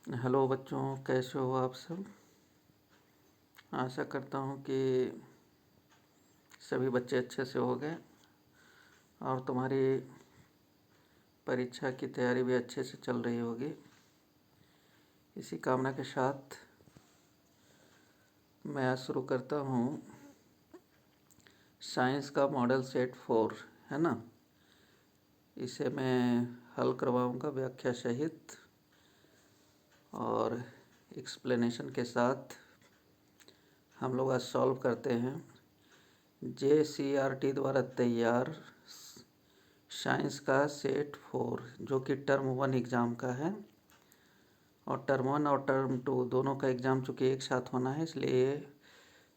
Hello बच्चों, कैसे हो आप सब। आशा करता हूँ कि सभी बच्चे अच्छे से हो गए और तुम्हारी परीक्षा की तैयारी भी अच्छे से चल रही होगी। इसी कामना के साथ मैं आज शुरू करता हूँ साइंस का मॉडल सेट 4, है ना। इसे मैं हल करवाऊँगा व्याख्या सहित और एक्सप्लेनेशन के साथ। हम लोग आज सॉल्व करते हैं JCERT द्वारा तैयार साइंस का सेट 4, जो कि टर्म 1 एग्ज़ाम का है। और टर्म 1 और टर्म 2 दोनों का एग्ज़ाम चूँकि एक साथ होना है, इसलिए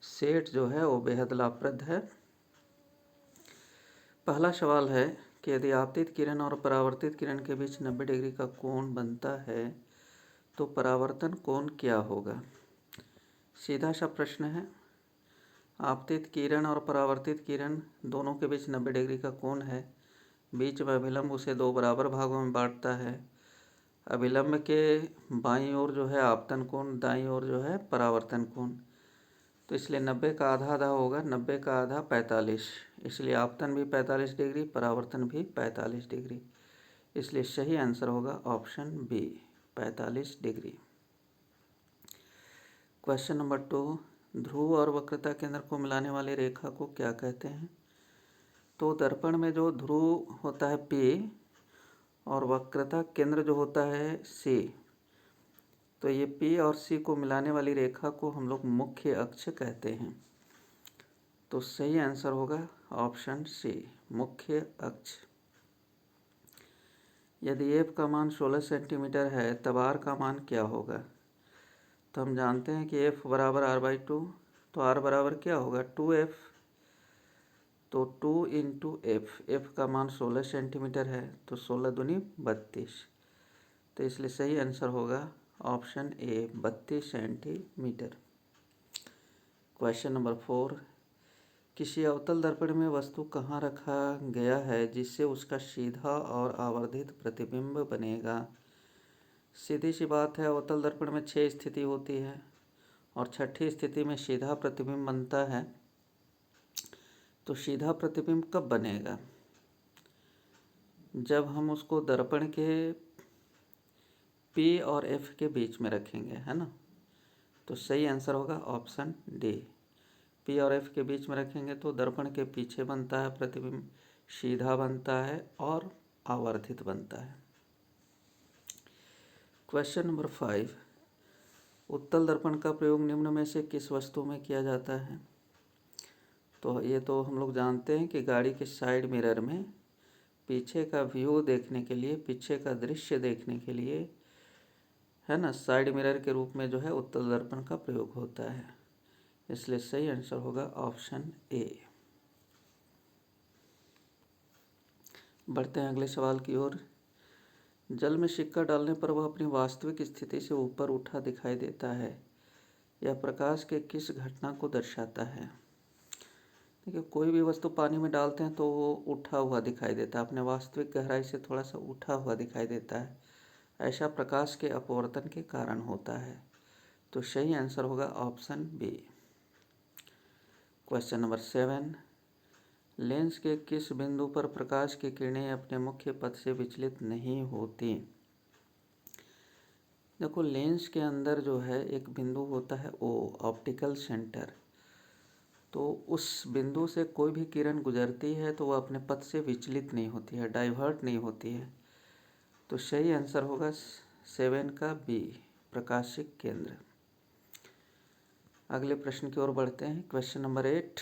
सेट जो है वो बेहद लाभप्रद है। पहला सवाल है कि यदि आपतित किरण और परावर्तित किरण के बीच 90 डिग्री का कोण बनता है तो परावर्तन कोण क्या होगा। सीधा सा प्रश्न है। आपतित किरण और परावर्तित किरण दोनों के बीच 90 डिग्री का कोण है। बीच में अभिलंब उसे दो बराबर भागों में बांटता है। अभिलंब के बाईं ओर जो है आपतन कोण, दाईं ओर जो है परावर्तन कोण। तो इसलिए 90 का आधा आधा होगा, 90 का आधा 45। इसलिए आपतन भी 45 डिग्री, परावर्तन भी 45 डिग्री। इसलिए सही आंसर होगा option B, 45 degree. Question number 2, ध्रुव और वक्रता केंद्र को मिलाने वाली रेखा को क्या कहते हैं। तो दर्पण में जो ध्रुव होता है P और वक्रता केंद्र जो होता है C, तो ये P और C को मिलाने वाली रेखा को हम लोग मुख्य अक्ष कहते हैं। तो सही आंसर होगा ऑप्शन सी, मुख्य अक्ष। यदि f का मान 16 सेंटीमीटर है तब r का मान क्या होगा। तो हम जानते हैं कि f बराबर r/2, तो r बराबर क्या होगा 2f। तो 2 इंटू f का मान 16 सेंटीमीटर है, तो 16 दूनी 32। तो इसलिए सही आंसर होगा option A, 32 centimetre. Question number 4, किसी अवतल दर्पण में वस्तु कहाँ रखा गया है जिससे उसका सीधा और आवर्धित प्रतिबिंब बनेगा। सीधी सी बात है, अवतल दर्पण में 6 स्थिति होती है और छठी स्थिति में सीधा प्रतिबिंब बनता है। तो सीधा प्रतिबिंब कब बनेगा, जब हम उसको दर्पण के P और F के बीच में रखेंगे, है ना। तो सही आंसर होगा ऑप्शन डी, P और F के बीच में रखेंगे तो दर्पण के पीछे बनता है प्रतिबिंब, सीधा बनता है और आवर्धित बनता है। क्वेश्चन नंबर 5, उत्तल दर्पण का प्रयोग निम्न में से किस वस्तु में किया जाता है। तो ये तो हम लोग जानते हैं कि गाड़ी के साइड मिरर में पीछे का व्यू देखने के लिए, पीछे का दृश्य देखने के लिए, है ना, साइड मिरर के रूप में जो है उत्तल दर्पण का प्रयोग होता है। इसलिए सही आंसर होगा ऑप्शन ए। बढ़ते हैं अगले सवाल की ओर। जल में सिक्का डालने पर वह अपनी वास्तविक स्थिति से ऊपर उठा दिखाई देता है। यह प्रकाश के किस घटना को दर्शाता है। देखिए, कोई भी वस्तु पानी में डालते हैं तो वो उठा हुआ दिखाई देता है, अपने वास्तविक गहराई से थोड़ा सा उठा हुआ दिखाई देता है। ऐसा प्रकाश के अपवर्तन के कारण होता है। तो सही आंसर होगा option B. Question number 7, lens के किस बिंदु पर प्रकाश की किरणें अपने मुख्य पथ से विचलित नहीं होती। देखो, लेंस के अंदर जो है एक बिंदु होता है ओ, ऑप्टिकल सेंटर। तो उस बिंदु से कोई भी किरण गुजरती है तो वह अपने पथ से विचलित नहीं होती है, डाइवर्ट नहीं होती है। तो सही आंसर होगा 7 का बी, प्रकाशिक केंद्र। अगले प्रश्न की ओर बढ़ते हैं। क्वेश्चन नंबर 8,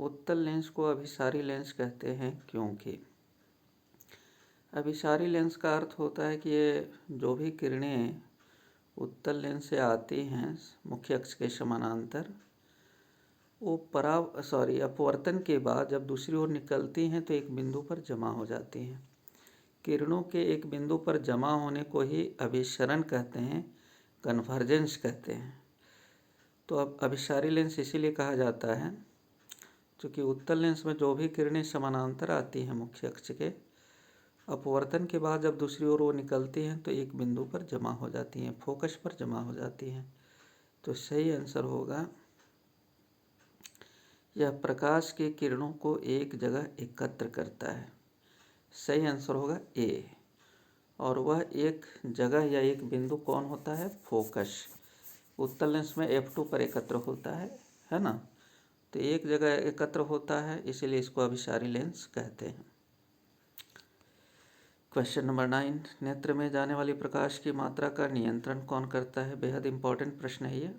उत्तल लेंस को अभिसारी लेंस कहते हैं क्योंकि। अभिसारी लेंस का अर्थ होता है कि ये जो भी किरणें उत्तल लेंस से आती हैं मुख्य अक्ष के समानांतर, वो अपवर्तन के बाद जब दूसरी ओर निकलती हैं तो एक बिंदु पर जमा हो जाती हैं। किरणों के एक बिंदु पर जमा होने को ही अभिसरण कहते हैं, कन्वर्जेंस कहते हैं। तो अब अभिसारी लेंस इसीलिए कहा जाता है क्योंकि उत्तल लेंस में जो भी किरणें समानांतर आती हैं मुख्य अक्ष के, अपवर्तन के बाद जब दूसरी ओर वो निकलती हैं तो एक बिंदु पर जमा हो जाती हैं, फोकस पर जमा हो जाती हैं। तो सही आंसर होगा, यह प्रकाश की किरणों को एक जगह एकत्र करता है। सही आंसर होगा ए। और वह एक जगह या एक बिंदु कौन होता है? फोकस। उत्तल लेंस में f2 पर एकत्र होता है ना। तो एक जगह एकत्र होता है, इसीलिए इसको अभिसारी लेंस कहते हैं। क्वेश्चन नंबर 9, नेत्र में जाने वाली प्रकाश की मात्रा का नियंत्रण कौन करता है? बेहद इंपॉर्टेंट प्रश्न है ये।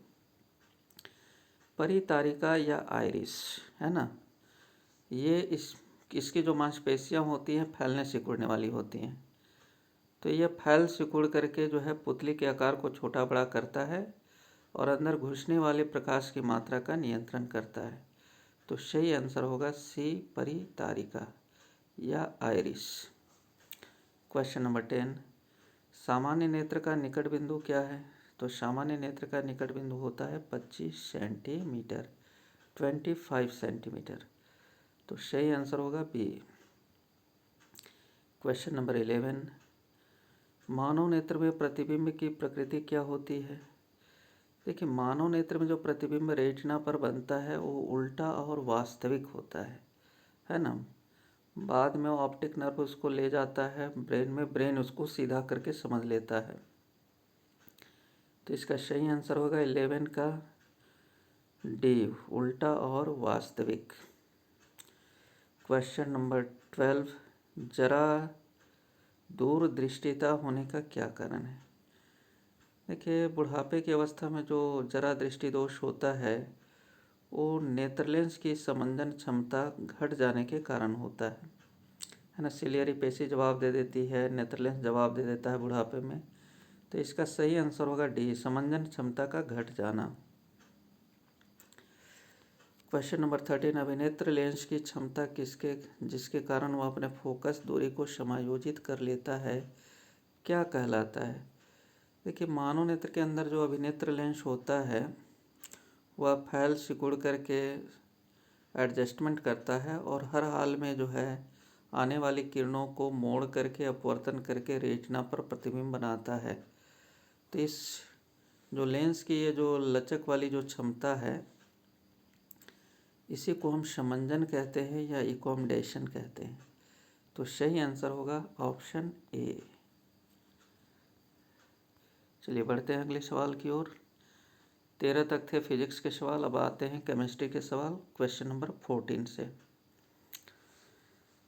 परितारिका या आइरिस, है ना। ये इसकी जो मांसपेशियां होती हैं फैलने सिकुड़ने वाली होती हैं। तो ये फैल सिकुड़ करके जो है पुतली के आकार को छोटा बड़ा करता है और अंदर घुसने वाले प्रकाश की मात्रा का नियंत्रण करता है। तो सही आंसर होगा सी, परितारिका या आइरिस। क्वेश्चन नंबर 10, सामान्य नेत्र का निकट बिंदु क्या है? तो सामान्य नेत्र का निकट बिंदु होता है 25 सेंटीमीटर, 25 सेंटीमीटर। तो सही आंसर होगा बी। क्वेश्चन नंबर 11, मानव नेत्र में प्रतिबिंब की प्रकृति क्या होती है? देखिए, मानव नेत्र में जो प्रतिबिंब रेटिना पर बनता है वो उल्टा और वास्तविक होता है ना। बाद में वो ऑप्टिक नर्व उसको ले जाता है ब्रेन में, ब्रेन उसको सीधा करके समझ लेता है। तो इसका सही आंसर होगा 11 का डी, उल्टा और वास्तविक। क्वेश्चन नंबर 12, जरा दूरदृष्टिता होने का क्या कारण है? देखिए, बुढ़ापे की अवस्था में जो जरा दृष्टि दोष होता है वो नेत्र लेंस की समंजन क्षमता घट जाने के कारण होता है ना। सिलियरी पेशी जवाब दे देती है, नेत्र लेंस जवाब दे देता है बुढ़ापे में। तो इसका सही आंसर होगा डी, समंजन क्षमता का घट जाना। क्वेश्चन नंबर 13, अभिनेत्र लेंस की क्षमता जिसके कारण वह अपने फोकस दूरी को समायोजित कर लेता है क्या कहलाता है? देखिए, मानव नेत्र के अंदर जो अभिनेत्र लेंस होता है वह फैल सिकुड़ करके एडजस्टमेंट करता है और हर हाल में जो है आने वाली किरणों को मोड़ करके अपवर्तन करके रेटिना पर प्रतिबिंब बनाता है। तो इस जो लेंस की ये जो लचक वाली जो क्षमता है इसी को हम समंजन कहते हैं या इकोमोडेशन कहते हैं। तो सही आंसर होगा ऑप्शन ए। चलिए बढ़ते हैं अगले सवाल की ओर। 13 तक थे फिजिक्स के सवाल, अब आते हैं केमिस्ट्री के सवाल। क्वेश्चन नंबर 14 से,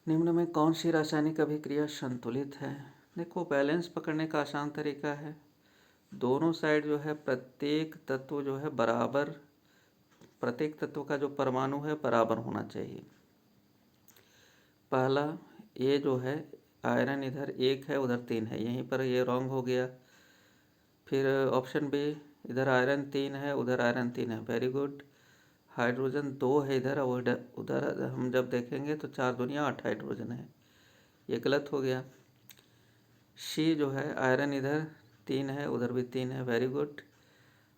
निम्न में कौन सी रासायनिक अभिक्रिया संतुलित है? देखो, बैलेंस पकड़ने का आसान तरीका है, दोनों साइड जो है प्रत्येक तत्व जो है बराबर, प्रत्येक तत्व का जो परमाणु है बराबर होना चाहिए। पहला, ये जो है आयरन इधर 1 है उधर 3 है, यहीं पर ये रॉन्ग हो गया। फिर ऑप्शन बी, इधर आयरन 3 है उधर आयरन 3 है, वेरी गुड। हाइड्रोजन 2 है इधर और उधर हम जब देखेंगे तो 4 दूनी 8 हाइड्रोजन है, ये गलत हो गया। सी जो है आयरन इधर 3 है उधर भी 3 है, वेरी गुड।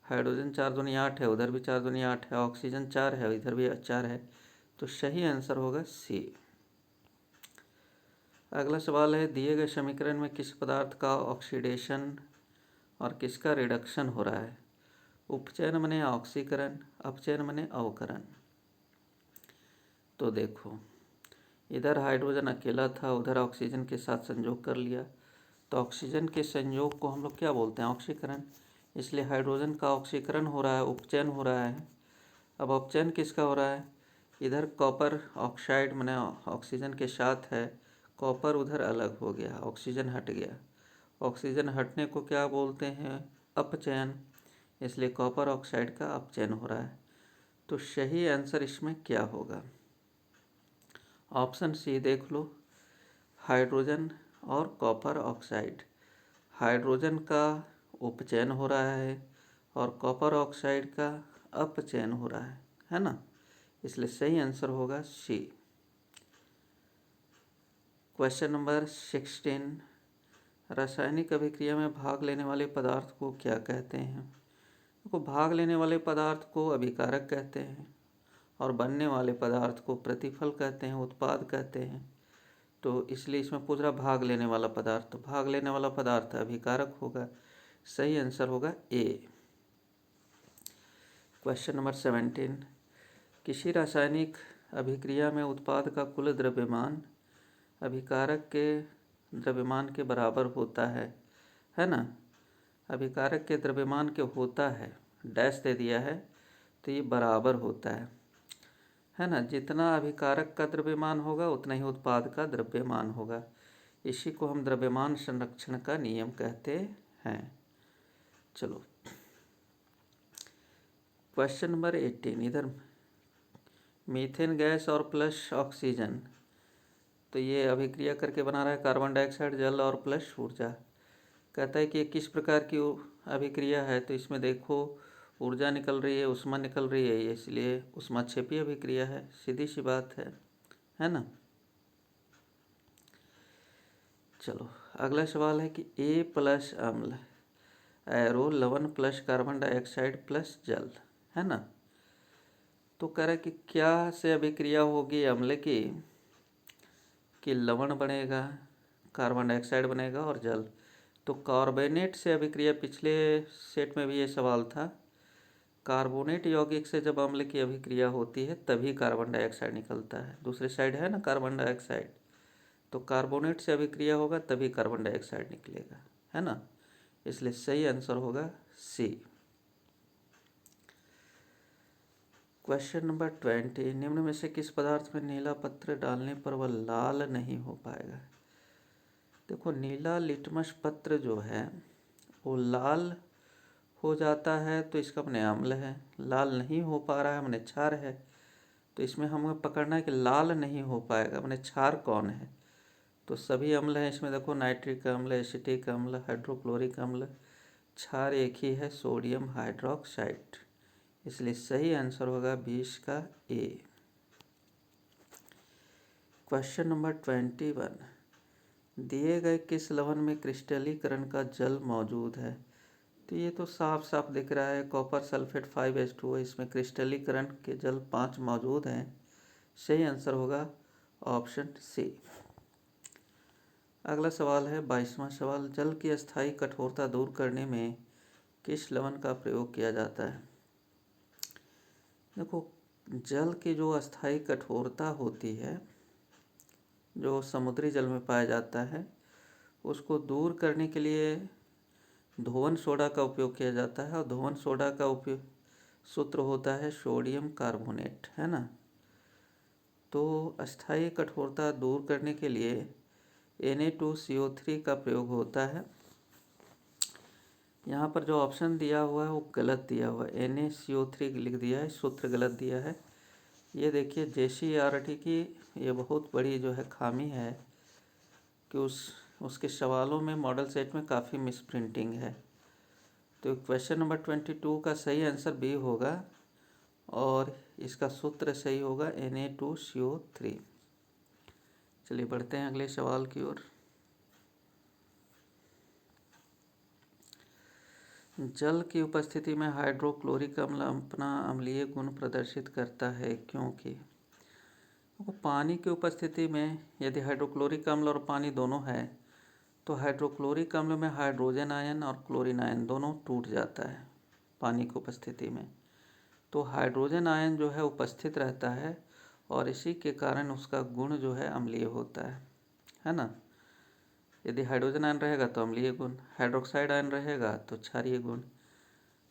हाइड्रोजन 4 दूनी 8 है उधर भी 4 दूनी 8 है, ऑक्सीजन 4 है इधर भी 4 है। तो सही आंसर होगा सी। अगला सवाल है, दिए गए समीकरण में किस पदार्थ का ऑक्सीडेशन और किसका रिडक्शन हो रहा है? उपचयन मने ऑक्सीकरण, अपचयन मने अवकरण। तो देखो, इधर हाइड्रोजन अकेला था उधर ऑक्सीजन के साथ संयोग कर लिया, तो ऑक्सीजन के संयोग को हम लोग क्या बोलते हैं? ऑक्सीकरण। इसलिए हाइड्रोजन का ऑक्सीकरण हो रहा है, उपचयन हो रहा है। अब अपचयन किसका हो रहा है? इधर कॉपर ऑक्साइड मैंने ऑक्सीजन के साथ है, कॉपर उधर अलग हो गया, ऑक्सीजन हट गया। ऑक्सीजन हटने को क्या बोलते हैं? अपचयन। इसलिए कॉपर ऑक्साइड का अपचयन हो रहा है। तो सही आंसर इसमें क्या होगा? ऑप्शन सी देख लो, हाइड्रोजन और कॉपर ऑक्साइड। हाइड्रोजन का उपचयन हो रहा है और कॉपर ऑक्साइड का अपचयन हो रहा है ना। इसलिए सही आंसर होगा सी। क्वेश्चन नंबर 16, रासायनिक अभिक्रिया में भाग लेने वाले पदार्थ को क्या कहते हैं? देखो, भाग लेने वाले पदार्थ को अभिकारक कहते हैं और बनने वाले पदार्थ को प्रतिफल कहते हैं, उत्पाद कहते हैं। तो इसलिए इसमें पूछ रहा भाग लेने वाला पदार्थ, तो भाग लेने वाला पदार्थ अभिकारक होगा। सही आंसर होगा ए। क्वेश्चन नंबर 17, किसी रासायनिक अभिक्रिया में उत्पाद का कुल द्रव्यमान अभिकारक के द्रव्यमान के बराबर होता है ना। अभिकारक के द्रव्यमान के होता है, डैश दे दिया है, तो ये बराबर होता है ना। जितना अभिकारक का द्रव्यमान होगा उतना ही उत्पाद का द्रव्यमान होगा। इसी को हम द्रव्यमान संरक्षण का नियम कहते हैं। चलो क्वेश्चन नंबर 18, इधर मीथेन गैस और प्लस ऑक्सीजन, तो ये अभिक्रिया करके बना रहा है कार्बन डाइऑक्साइड, जल और प्लस ऊर्जा। कहता है कि किस प्रकार की अभिक्रिया है, तो इसमें देखो ऊर्जा निकल रही है, ऊष्मा निकल रही है, इसलिए ऊष्माक्षेपी अभिक्रिया है, सीधी सी बात है ना। चलो अगला सवाल है कि ए प्लस अम्ल एरो लवण प्लस कार्बन डाइऑक्साइड प्लस जल, है ना। तो कह रहा है कि क्या से अभिक्रिया होगी अम्ल की, कि लवण बनेगा, कार्बन डाइऑक्साइड बनेगा और जल। तो कार्बोनेट से अभिक्रिया, पिछले सेट में भी ये सवाल था, कार्बोनेट यौगिक से जब अम्ल की अभिक्रिया होती है तभी कार्बन डाइऑक्साइड निकलता है। दूसरी साइड है ना कार्बन डाइऑक्साइड, तो कार्बोनेट से अभिक्रिया होगा तभी कार्बन डाइऑक्साइड निकलेगा, है ना। इसलिए सही आंसर होगा सी। क्वेश्चन नंबर 20, निम्न में से किस पदार्थ में नीला पत्र डालने पर वह लाल नहीं हो पाएगा। देखो नीला लिटमस पत्र जो है वो लाल हो जाता है, तो इसका अपने अम्ल है। लाल नहीं हो पा रहा है अपने क्षार है। तो इसमें हमें पकड़ना है कि लाल नहीं हो पाएगा अपने क्षार कौन है। तो सभी अम्ल हैं इसमें, देखो नाइट्रिक अम्ल, एसिटिक अम्ल, हाइड्रोक्लोरिक अम्ल, क्षार एक ही है, सोडियम हाइड्रोक्साइड। इसलिए सही आंसर होगा 20 का ए। क्वेश्चन नंबर 21, दिए गए किस लवण में क्रिस्टलीकरण का जल मौजूद है। तो ये तो साफ साफ दिख रहा है, कॉपर सल्फेट 5H2O, इसमें क्रिस्टलीकरण के जल 5 मौजूद हैं। सही आंसर होगा ऑप्शन सी। अगला सवाल है 22वां सवाल, जल की अस्थायी कठोरता दूर करने में किस लवण का प्रयोग किया जाता है। देखो जल की जो अस्थायी कठोरता होती है, जो समुद्री जल में पाया जाता है, उसको दूर करने के लिए धोवन सोडा का उपयोग किया जाता है। और धोवन सोडा का उपयोग सूत्र होता है सोडियम कार्बोनेट, है ना। तो अस्थायी कठोरता दूर करने के लिए Na2CO3 का प्रयोग होता है। यहाँ पर जो ऑप्शन दिया हुआ है वो गलत दिया हुआ है, NaCO3 लिख दिया है, सूत्र गलत दिया है। ये देखिए JCERT की ये बहुत बड़ी जो है खामी है कि उसके सवालों में मॉडल सेट में काफ़ी मिसप्रिंटिंग है। तो क्वेश्चन नंबर 22 का सही आंसर बी होगा और इसका सूत्र सही होगा Na2CO3। चलिए बढ़ते हैं अगले सवाल की ओर। जल की उपस्थिति में हाइड्रोक्लोरिक अम्ल अपना अम्लीय गुण प्रदर्शित करता है क्योंकि पानी की उपस्थिति में यदि हाइड्रोक्लोरिक अम्ल और पानी दोनों है तो हाइड्रोक्लोरिक अम्ल में हाइड्रोजन आयन और क्लोरीन आयन दोनों टूट जाता है पानी की उपस्थिति में। तो हाइड्रोजन आयन जो है उपस्थित रहता है और इसी के कारण उसका गुण जो है अम्लीय होता है ना। यदि हाइड्रोजन आयन रहेगा तो अम्लीय गुण, हाइड्रोक्साइड आयन रहेगा तो क्षारीय गुण।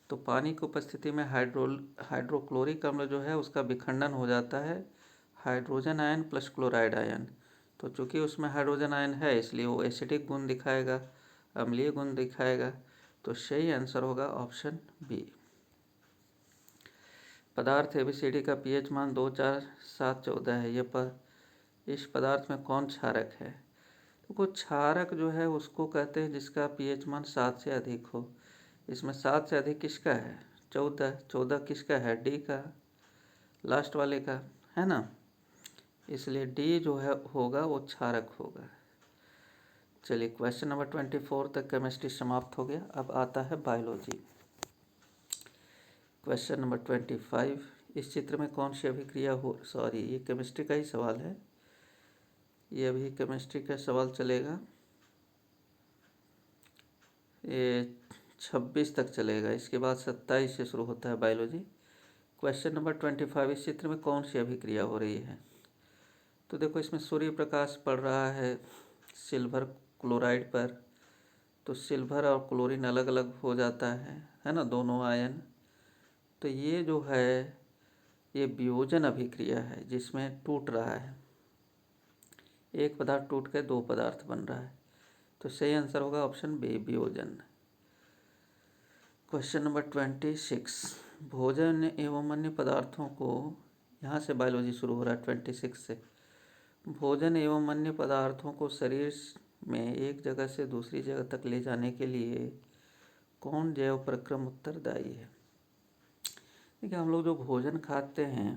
तो पानी की उपस्थिति में हाइड्रोक्लोरिक अम्ल जो है उसका विखंडन हो जाता है hydrogen ion plus chloride ion. तो चूँकि उसमें हाइड्रोजन आयन है इसलिए वो एसिडिक गुण दिखाएगा, अम्लीय गुण दिखाएगा। तो सही आंसर होगा ऑप्शन बी। पदार्थ ABCD का pH मान 2, 4, 7, 14 है। इस पदार्थ में कौन क्षारक है। तो कुछ क्षारक जो है उसको कहते हैं जिसका pH मान 7 से अधिक हो। इसमें 7 से अधिक किसका है, 14, 14 किसका है, डी का, लास्ट वाले का, है ना। इसलिए डी जो है होगा वो क्षारक होगा। चलिए क्वेश्चन नंबर 24 तक केमिस्ट्री समाप्त हो गया। अब आता है बायोलॉजी। क्वेश्चन नंबर 25, इस चित्र में कौन सी अभिक्रिया हो, सॉरी ये केमिस्ट्री का ही सवाल है। ये अभी केमिस्ट्री का सवाल चलेगा, ये 26 तक चलेगा, इसके बाद 27 से शुरू होता है बायोलॉजी। क्वेश्चन नंबर 25, इस चित्र में कौन सी अभिक्रिया हो रही है? तो देखो इसमें सूर्य प्रकाश पड़ रहा है सिल्वर क्लोराइड पर, तो सिल्वर और क्लोरीन अलग अलग हो जाता है ना, दोनों आयन। तो ये जो है ये वियोजन अभिक्रिया है जिसमें टूट रहा है, एक पदार्थ टूट के दो पदार्थ बन रहा है। तो सही आंसर होगा ऑप्शन बी, वियोजन। क्वेश्चन नंबर 26, भोजन एवं अन्य पदार्थों को, यहाँ से बायोलॉजी शुरू हो रहा है 26 से। भोजन एवं अन्य पदार्थों को शरीर में एक जगह से दूसरी जगह तक ले जाने के लिए कौन जैव प्रक्रम उत्तरदायी है? देखिए हम लोग जो भोजन खाते हैं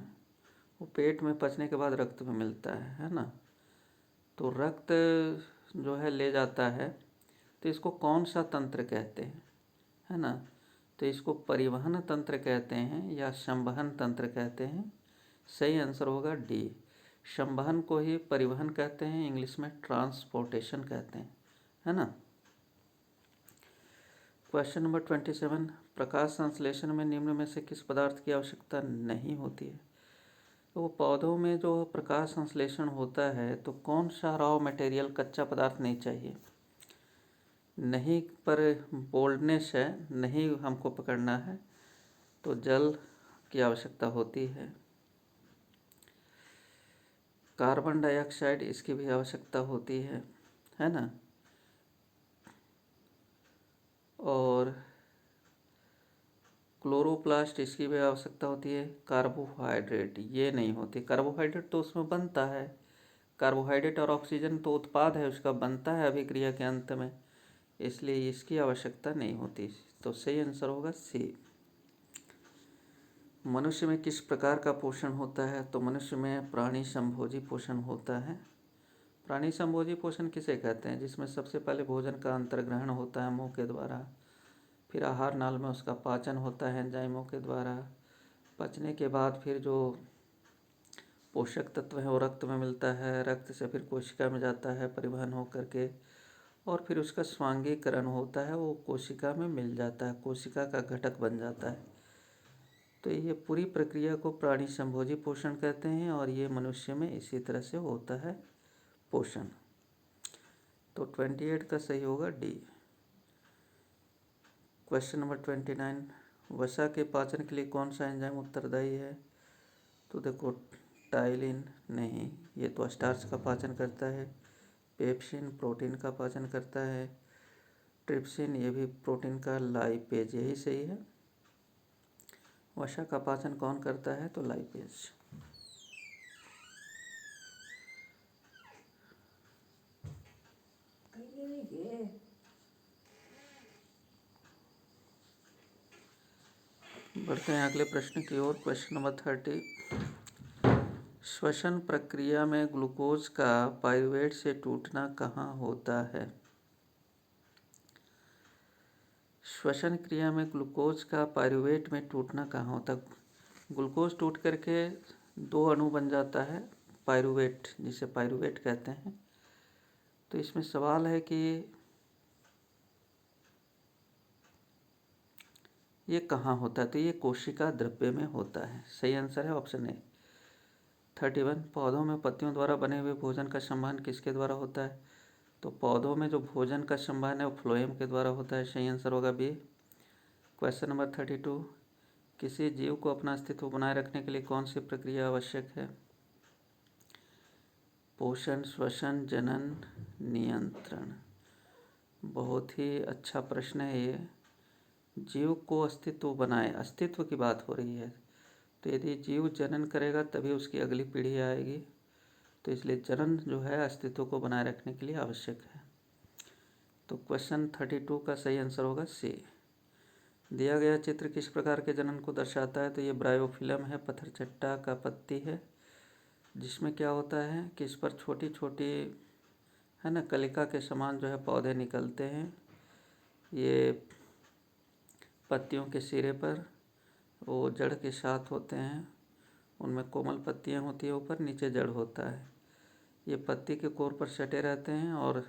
वो पेट में पचने के बाद रक्त में मिलता है ना। तो रक्त जो है ले जाता है, तो इसको कौन सा तंत्र कहते हैं, है ना? तो इसको परिवहन तंत्र कहते हैं या संवहन तंत्र कहते हैं। सही आंसर होगा डी, संवहन को ही परिवहन कहते हैं, इंग्लिश में ट्रांसपोर्टेशन कहते हैं, है ना। क्वेश्चन नंबर 27, प्रकाश संश्लेषण में निम्न में से किस पदार्थ की आवश्यकता नहीं होती है? तो वो पौधों में जो प्रकाश संश्लेषण होता है तो कौन सा रॉ मटेरियल, कच्चा पदार्थ नहीं चाहिए? नहीं पर बोल्डनेस है, नहीं हमको पकड़ना है, तो जल की आवश्यकता होती है। कार्बन डाइऑक्साइड, इसकी भी आवश्यकता होती है ना। और क्लोरोप्लास्ट, इसकी भी आवश्यकता होती है। कार्बोहाइड्रेट ये नहीं होती, कार्बोहाइड्रेट तो उसमें बनता है, कार्बोहाइड्रेट और ऑक्सीजन तो उत्पाद है उसका, बनता है अभिक्रिया के अंत में, इसलिए इसकी आवश्यकता नहीं होती। तो सही आंसर होगा सी। मनुष्य में किस प्रकार का पोषण होता है? तो मनुष्य में प्राणी संभोजी पोषण होता है। प्राणी संभोजी पोषण किसे कहते हैं? जिसमें सबसे पहले भोजन का अंतर्ग्रहण होता है मुंह के द्वारा, फिर आहार नाल में उसका पाचन होता है एंजाइमों के द्वारा, पचने के बाद फिर जो पोषक तत्व है वो रक्त में मिलता है, रक्त से फिर कोशिका में जाता है परिवहन हो करके, और फिर उसका स्वांगीकरण होता है, वो कोशिका में मिल जाता है, कोशिका का घटक बन जाता है। तो ये पूरी प्रक्रिया को प्राणी संभोजी पोषण कहते हैं, और ये मनुष्य में इसी तरह से होता है पोषण। तो 28 का सही होगा डी। क्वेश्चन नंबर 29, वसा के पाचन के लिए कौन सा एंजाइम उत्तरदायी है? तो देखो टाइलिन नहीं, ये तो स्टार्च का पाचन करता है। पेप्सिन प्रोटीन का पाचन करता है। ट्रिप्सिन ये भी प्रोटीन का, लाइपेज यही सही है। वसा का पाचन कौन करता है? तो लाइपेज। बढ़ते हैं अगले प्रश्न की ओर। क्वेश्चन नंबर 30, श्वसन प्रक्रिया में ग्लूकोज का पाइरूवेट से टूटना कहाँ होता है? श्वसन क्रिया में ग्लूकोज का पाइरूवेट में टूटना कहाँ होता है? ग्लूकोज टूट करके दो अणु बन जाता है, पाइरूवेट, जिसे पाइरूवेट कहते हैं। तो इसमें सवाल है कि ये कहाँ होता है? तो ये कोशिका द्रव्य में होता है। सही आंसर है ऑप्शन ए। 31, पौधों में पत्तियों द्वारा बने हुए भोजन का संवहन किसके द्वारा होता है? तो पौधों में जो भोजन का संवहन है वो फ्लोएम के द्वारा होता है। सही आंसर होगा बी। क्वेश्चन नंबर 32, किसी जीव को अपना अस्तित्व बनाए रखने के लिए कौन सी प्रक्रिया आवश्यक है? पोषण, श्वसन, जनन, नियंत्रण। बहुत ही अच्छा प्रश्न है ये। जीव को अस्तित्व बनाए, अस्तित्व की बात हो रही है, तो यदि जीव जनन करेगा तभी उसकी अगली पीढ़ी आएगी, तो इसलिए जनन जो है अस्तित्व को बनाए रखने के लिए आवश्यक है। तो क्वेश्चन 32 का सही आंसर होगा सी। दिया गया चित्र किस प्रकार के जनन को दर्शाता है? तो ये ब्रायोफिल्म है, पत्थर चट्टा का पत्ती है, जिसमें क्या होता है कि इस पर छोटी छोटी है ना कलिका के समान जो है पौधे निकलते हैं। ये पत्तियों के सिरे पर वो जड़ के साथ होते हैं, उनमें कोमल पत्तियां होती है, ऊपर नीचे जड़ होता है। ये पत्ती के कोर पर सटे रहते हैं और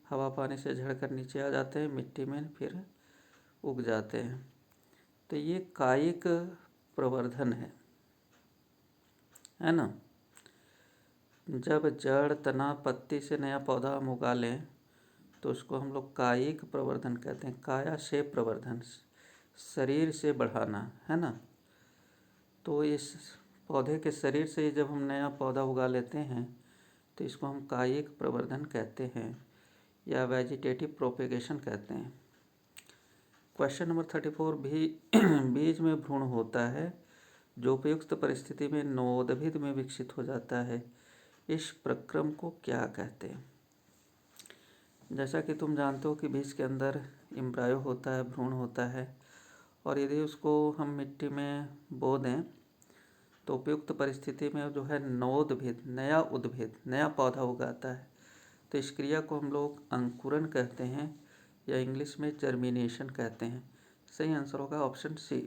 हवा पानी से झड़कर नीचे आ जाते हैं मिट्टी में, फिर उग जाते हैं। तो ये कायिक प्रवर्धन है ना। जब जड़, तना, पत्ती से नया पौधा हम उगा लें तो उसको हम लोग कायिक प्रवर्धन कहते हैं। काया से प्रवर्धन, शरीर से बढ़ाना, है ना। तो इस पौधे के शरीर से ही जब हम नया पौधा उगा लेते हैं तो इसको हम कायिक प्रवर्धन कहते हैं या वेजिटेटिव प्रोपेगेशन कहते हैं। क्वेश्चन नंबर 34, बीज में भ्रूण होता है जो उपयुक्त परिस्थिति में नवोद्भिद में विकसित हो जाता है। इस प्रक्रम को क्या कहते हैं? जैसा कि तुम जानते हो कि बीज के अंदर एम्ब्रायो होता है, भ्रूण होता है, और यदि उसको हम मिट्टी में बो दें तो उपयुक्त परिस्थिति में जो है नवोद्भिद, नया पौधा उगाता है। तो इस क्रिया को हम लोग अंकुरन कहते हैं या इंग्लिश में जर्मिनेशन कहते हैं। सही आंसर होगा ऑप्शन सी।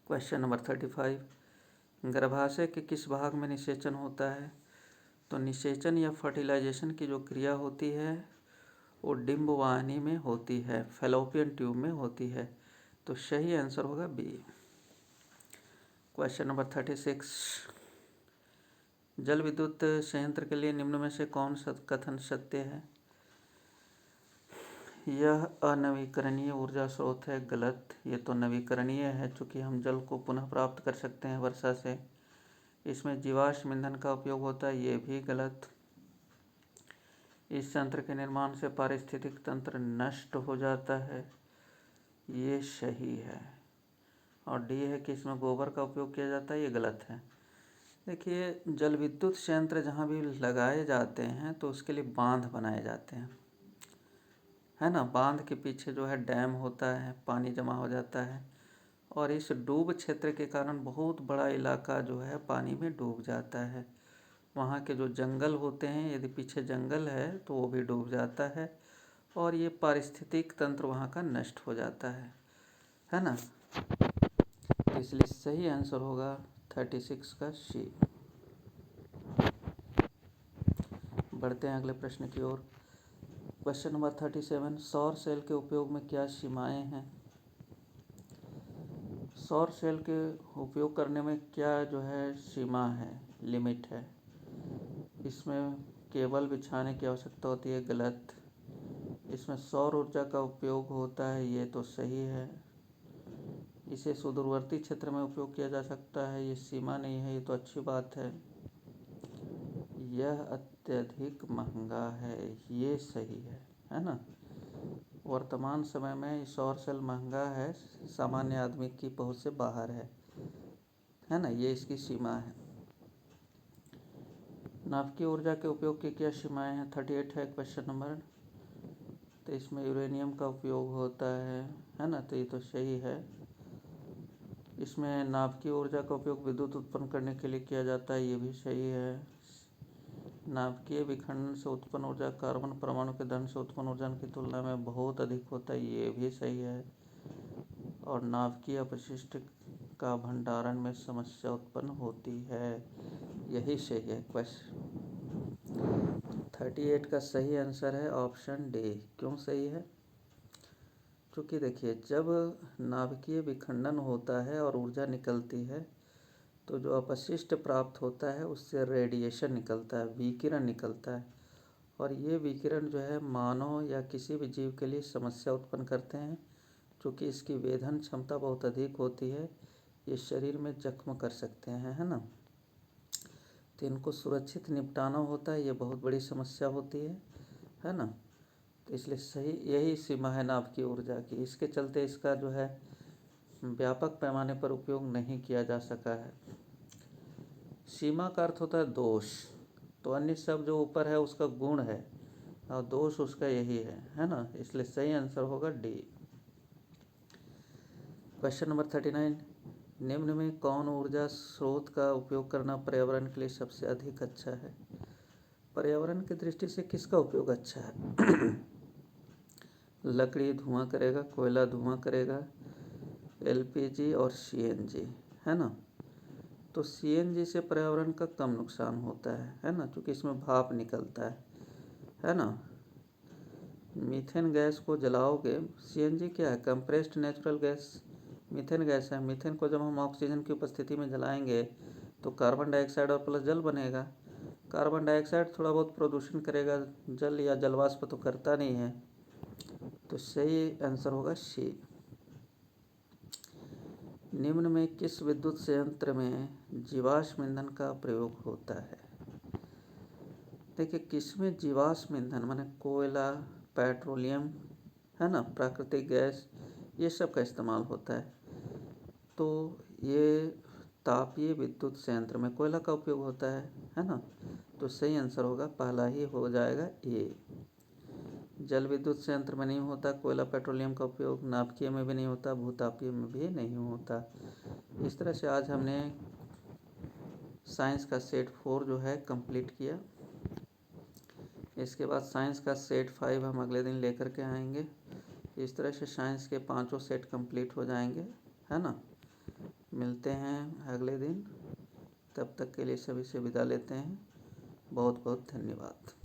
क्वेश्चन नंबर 35, गर्भाशय के किस भाग में निषेचन होता है? तो निषेचन या फर्टिलाइजेशन की जो क्रिया होती है वो डिंबवाहिनी में होती है, फैलोपियन ट्यूब में होती है। तो सही आंसर होगा बी। क्वेश्चन नंबर 36, जल विद्युत संयंत्र के लिए निम्न में से कौन सा कथन सत्य है? यह अनवीकरणीय ऊर्जा स्रोत है, गलत। ये तो नवीकरणीय है, चूँकि हम जल को पुनः प्राप्त कर सकते हैं वर्षा से। इसमें जीवाश्म ईंधन का उपयोग होता है, ये भी गलत। इस यंत्र के निर्माण से पारिस्थितिक तंत्र नष्ट हो जाता है, ये सही है। और डी है कि इसमें गोबर का उपयोग किया जाता है, ये गलत है। देखिए, जल विद्युत संयंत्र जहाँ भी लगाए जाते हैं तो उसके लिए बांध बनाए जाते हैं, है ना। बांध के पीछे जो है डैम होता है, पानी जमा हो जाता है, और इस डूब क्षेत्र के कारण बहुत बड़ा इलाका जो है पानी में डूब जाता है। वहाँ के जो जंगल होते हैं, यदि पीछे जंगल है तो वो भी डूब जाता है, और ये पारिस्थितिक तंत्र वहाँ का नष्ट हो जाता है ना। तो इसलिए सही आंसर होगा 36 का सी। बढ़ते हैं अगले प्रश्न की ओर। क्वेश्चन नंबर 37, सौर सेल के उपयोग में क्या सीमाएं हैं? सौर सेल के उपयोग करने में क्या जो है सीमा है, लिमिट है? इसमें केबल बिछाने की आवश्यकता होती है, गलत। इसमें सौर ऊर्जा का उपयोग होता है, ये तो सही है। इसे सुदूरवर्ती क्षेत्र में उपयोग किया जा सकता है, ये सीमा नहीं है, ये तो अच्छी बात है। यह अत्यधिक महंगा है, ये सही है ना। वर्तमान समय में सौर सेल महंगा है, सामान्य आदमी की पहुंच से बाहर है ना, ये इसकी सीमा है। नाभिकीय ऊर्जा के उपयोग की क्या सीमाएं हैं? 38 है क्वेश्चन नंबर। तो इसमें यूरेनियम का उपयोग होता है ना, तो ये तो सही है। इसमें नाभिकीय ऊर्जा का उपयोग विद्युत उत्पन्न करने के लिए किया जाता है, ये भी सही है। नाभिकीय विखंडन से उत्पन्न ऊर्जा कार्बन परमाणु के दहन से उत्पन्न ऊर्जा की तुलना में बहुत अधिक होता है, ये भी सही है। और नाभिकीय अपशिष्ट का भंडारण में समस्या उत्पन्न होती है, यही सही है। क्वेश्चन 38 का सही आंसर है ऑप्शन डी। क्यों सही है? क्योंकि देखिए, जब नाभिकीय विखंडन होता है और ऊर्जा निकलती है तो जो अपशिष्ट प्राप्त होता है उससे रेडिएशन निकलता है, विकिरण निकलता है, और ये विकिरण जो है मानव या किसी भी जीव के लिए समस्या उत्पन्न करते हैं, क्योंकि इसकी वेधन क्षमता बहुत अधिक होती है, ये शरीर में जख्म कर सकते हैं, है ना। तो इनको सुरक्षित निपटाना होता है, ये बहुत बड़ी समस्या होती है ना। तो इसलिए सही यही सीमा है नाभिकीय ऊर्जा की। इसके चलते इसका जो है व्यापक पैमाने पर उपयोग नहीं किया जा सका है। सीमा का अर्थ होता है दोष, तो अन्य सब जो ऊपर है उसका गुण है और दोष उसका यही है ना। इसलिए सही आंसर होगा डी। क्वेश्चन नंबर 39, निम्न में कौन ऊर्जा स्रोत का उपयोग करना पर्यावरण के लिए सबसे अधिक अच्छा है? पर्यावरण की दृष्टि से किसका उपयोग अच्छा है? लकड़ी धुआं करेगा, कोयला धुआं करेगा, एलपीजी और सीएनजी, है ना। तो सीएनजी से पर्यावरण का कम नुकसान होता है ना, क्योंकि इसमें भाप निकलता है ना। मीथेन गैस को जलाओगे, सीएनजी क्या है, compressed natural gas methane gas है। मीथेन को जब हम ऑक्सीजन की उपस्थिति में जलाएंगे तो कार्बन डाइऑक्साइड और प्लस जल बनेगा। कार्बन डाइऑक्साइड थोड़ा बहुत प्रदूषण करेगा, जल या जलवाष्प तो करता नहीं है। तो सही आंसर होगा सी। निम्न में किस विद्युत संयंत्र में जीवाश्म ईंधन का प्रयोग होता है। देखिए, किसमें जीवाश्म ईंधन माने कोयला, पेट्रोलियम, है ना, प्राकृतिक गैस, ये सब का इस्तेमाल होता है। तो ये तापीय विद्युत संयंत्र में कोयला का उपयोग होता है ना। तो सही आंसर होगा पहला ही हो जाएगा ए। जल विद्युत संयंत्र में नहीं होता कोयला पेट्रोलियम का उपयोग, नाभिकीय में भी नहीं होता, भूतापीय में भी नहीं होता। इस तरह से आज हमने साइंस का सेट 4 जो है कंप्लीट किया। इसके बाद साइंस का सेट 5 हम अगले दिन लेकर के आएंगे। इस तरह से साइंस के 5 सेट कंप्लीट हो जाएंगे, है ना। मिलते हैं अगले दिन, तब तक के लिए सभी से विदा लेते हैं। बहुत बहुत धन्यवाद।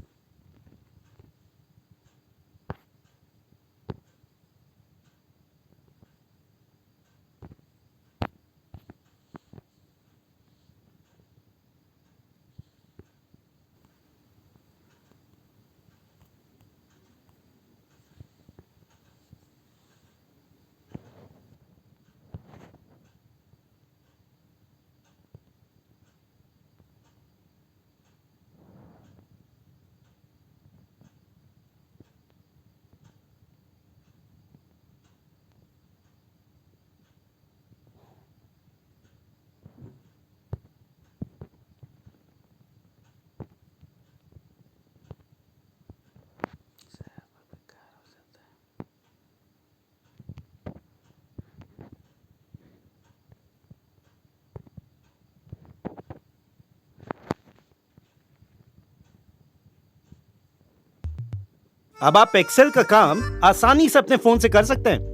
अब आप एक्सेल का काम आसानी से अपने फोन से कर सकते हैं।